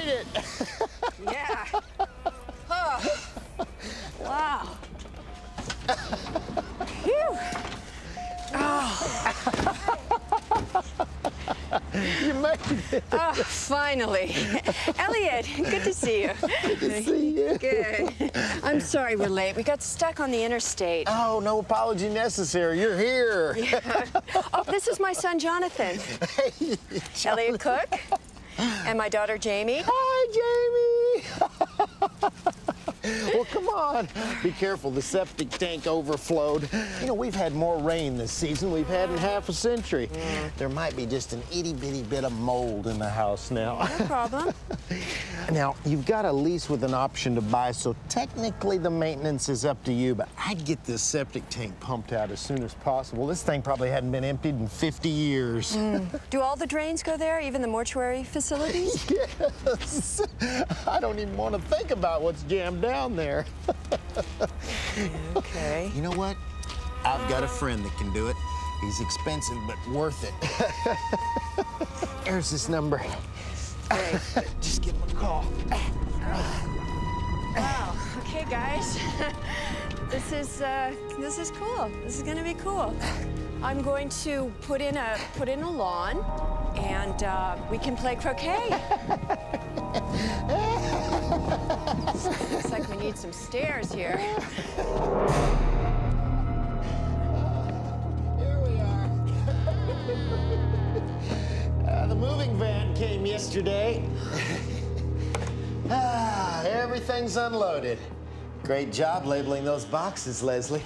made it. Yeah. Oh. Wow. Phew. Oh. You made it. Oh, finally. Elliot, good to see you. Good to see you. Good. I'm sorry we're late. We got stuck on the interstate. Oh, no apology necessary. You're here. Yeah. Oh, this is my son, Jonathan. Hey, Elliot Cook. And my daughter, Jamie. Hi, Jamie. Well, come on. Be careful. The septic tank overflowed. You know, we've had more rain this season we've had in half a century. There might be just an itty-bitty bit of mold in the house now. No problem. Now, you've got a lease with an option to buy, so technically the maintenance is up to you, but I'd get this septic tank pumped out as soon as possible. This thing probably hadn't been emptied in 50 years. Do all the drains go there, even the mortuary facilities? Yes. I don't even want to think about what's jammed down there. Okay. You know what? I've got a friend that can do it. He's expensive, but worth it. There's his number. Great. Just give him a call. Wow. Okay, guys. This is cool. This is gonna be cool. I'm going to put in a lawn, and we can play croquet. Looks like we need some stairs here. Here we are. The moving van came yesterday. Everything's unloaded. Great job labeling those boxes, Leslie.